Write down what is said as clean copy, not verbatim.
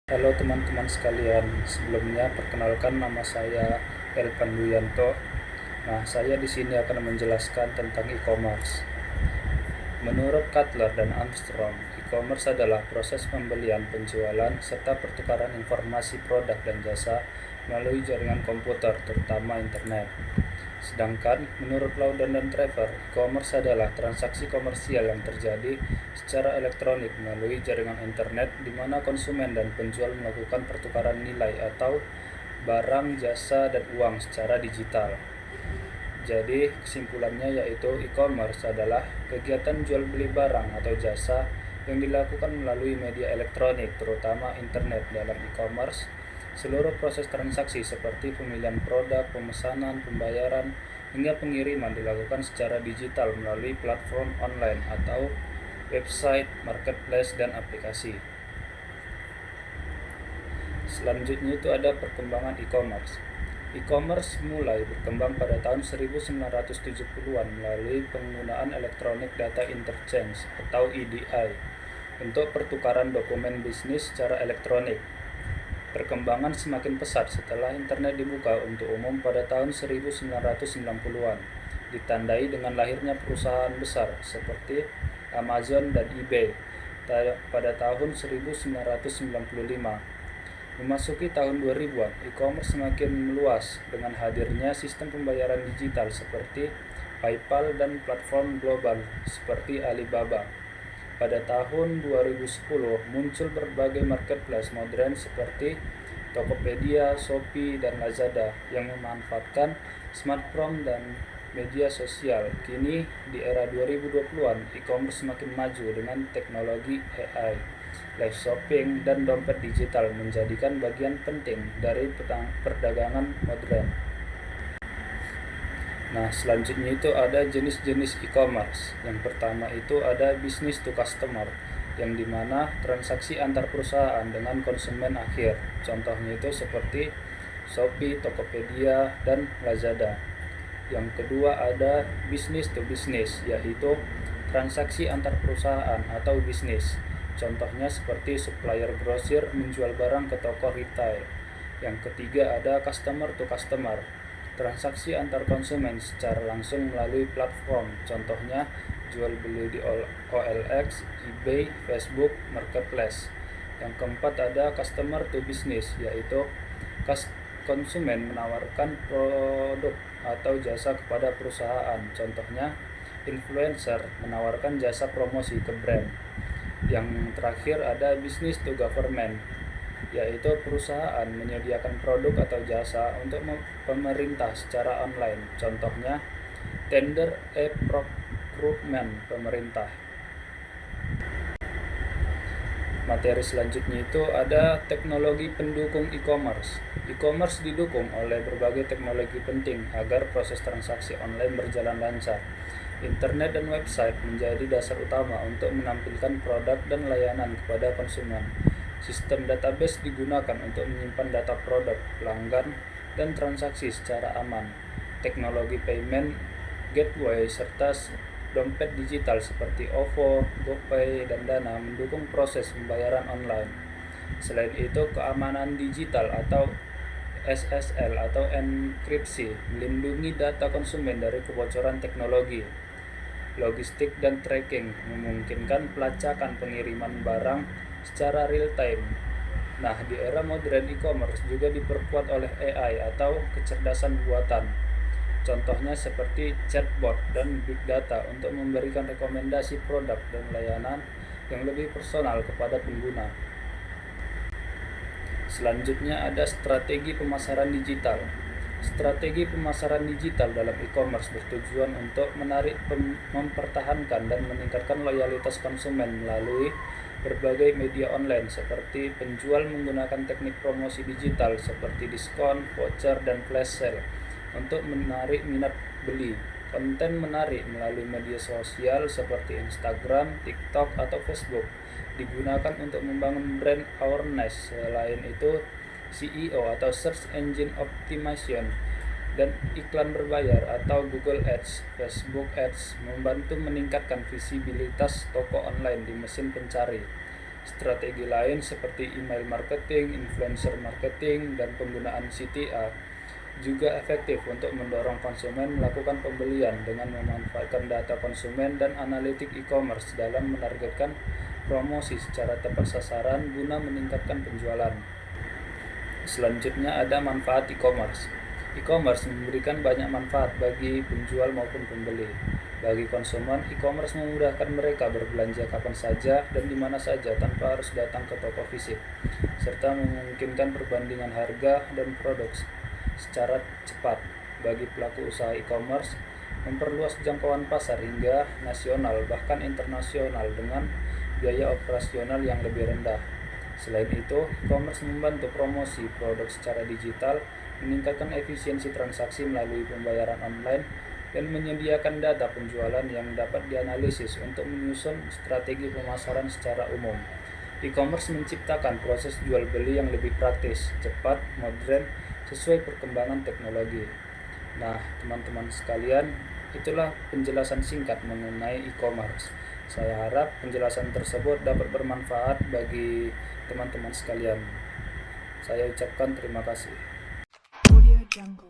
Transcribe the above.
Halo teman-teman sekalian, sebelumnya perkenalkan nama saya Elvan Duyanto. Nah, saya di sini akan menjelaskan tentang e-commerce. Menurut Kotler dan Armstrong, e-commerce adalah proses pembelian, penjualan, serta pertukaran informasi produk dan jasa melalui jaringan komputer, terutama internet. Sedangkan menurut Loudon dan Trevor, e-commerce adalah transaksi komersial yang terjadi secara elektronik melalui jaringan internet di mana konsumen dan penjual melakukan pertukaran nilai atau barang, jasa, dan uang secara digital. Jadi kesimpulannya yaitu e-commerce adalah kegiatan jual beli barang atau jasa yang dilakukan melalui media elektronik, terutama internet. Dalam e-commerce, seluruh proses transaksi seperti pemilihan produk, pemesanan, pembayaran, hingga pengiriman dilakukan secara digital melalui platform online atau website, marketplace, dan aplikasi. Selanjutnya itu ada perkembangan e-commerce. E-commerce mulai berkembang pada tahun 1970-an melalui penggunaan Electronic Data Interchange atau EDI untuk pertukaran dokumen bisnis secara elektronik. Perkembangan semakin pesat setelah internet dibuka untuk umum pada tahun 1990-an, ditandai dengan lahirnya perusahaan besar seperti Amazon dan eBay pada tahun 1995. Memasuki tahun 2000-an, e-commerce semakin meluas dengan hadirnya sistem pembayaran digital seperti PayPal dan platform global seperti Alibaba. Pada tahun 2010, muncul berbagai marketplace modern seperti Tokopedia, Shopee, dan Lazada yang memanfaatkan smartphone dan media sosial. Kini di era 2020-an, e-commerce semakin maju dengan teknologi AI, live shopping, dan dompet digital menjadikan bagian penting dari perdagangan modern. Nah, selanjutnya itu ada jenis-jenis e-commerce. Yang pertama itu ada business to customer, yang dimana transaksi antar perusahaan dengan konsumen akhir. Contohnya itu seperti Shopee, Tokopedia, dan Lazada. Yang kedua ada business to business, yaitu transaksi antar perusahaan atau bisnis. Contohnya seperti supplier grosir menjual barang ke toko retail. Yang ketiga ada customer to customer, transaksi antar konsumen secara langsung melalui platform. Contohnya jual beli di OLX, eBay, Facebook, Marketplace. Yang keempat ada customer to business, yaitu konsumen menawarkan produk atau jasa kepada perusahaan. Contohnya influencer menawarkan jasa promosi ke brand. Yang terakhir ada business to government, yaitu perusahaan menyediakan produk atau jasa untuk pemerintah secara online. Contohnya tender e-procurement pemerintah. Materi selanjutnya itu ada teknologi pendukung e-commerce. E-commerce didukung oleh berbagai teknologi penting agar proses transaksi online berjalan lancar. Internet dan website menjadi dasar utama untuk menampilkan produk dan layanan kepada konsumen. Sistem database digunakan untuk menyimpan data produk, pelanggan, dan transaksi secara aman. Teknologi payment gateway serta dompet digital seperti OVO, GoPay, dan Dana mendukung proses pembayaran online. Selain itu, keamanan digital atau SSL atau enkripsi melindungi data konsumen dari kebocoran teknologi. Logistik dan tracking memungkinkan pelacakan pengiriman barang secara real time. Nah, di era modern e-commerce juga diperkuat oleh AI atau kecerdasan buatan. Contohnya seperti chatbot dan big data untuk memberikan rekomendasi produk dan layanan yang lebih personal kepada pengguna. Selanjutnya ada strategi pemasaran digital. Strategi pemasaran digital dalam e-commerce bertujuan untuk menarik, mempertahankan, dan meningkatkan loyalitas konsumen melalui berbagai media online seperti penjual menggunakan teknik promosi digital seperti diskon, voucher, dan flash sale untuk menarik minat beli. Konten menarik melalui media sosial seperti Instagram, TikTok, atau Facebook digunakan untuk membangun brand awareness. Selain itu, SEO atau Search Engine Optimization dan iklan berbayar atau Google Ads, Facebook Ads membantu meningkatkan visibilitas toko online di mesin pencari. Strategi lain seperti email marketing, influencer marketing, dan penggunaan CTA juga efektif untuk mendorong konsumen melakukan pembelian dengan memanfaatkan data konsumen dan analitik e-commerce dalam menargetkan promosi secara tepat sasaran guna meningkatkan penjualan. Selanjutnya ada manfaat e-commerce. E-commerce memberikan banyak manfaat bagi penjual maupun pembeli. Bagi konsumen, e-commerce memudahkan mereka berbelanja kapan saja dan di mana saja tanpa harus datang ke toko fisik, serta memungkinkan perbandingan harga dan produk secara cepat. Bagi pelaku usaha e-commerce, memperluas jangkauan pasar hingga nasional bahkan internasional dengan biaya operasional yang lebih rendah. Selain itu, e-commerce membantu promosi produk secara digital, meningkatkan efisiensi transaksi melalui pembayaran online, dan menyediakan data penjualan yang dapat dianalisis untuk menyusun strategi pemasaran secara umum. E-commerce menciptakan proses jual beli yang lebih praktis, cepat, modern, sesuai perkembangan teknologi. Nah, teman-teman sekalian, itulah penjelasan singkat mengenai e-commerce. Saya harap penjelasan tersebut dapat bermanfaat bagi teman-teman sekalian. Saya ucapkan terima kasih. Audio Jungle.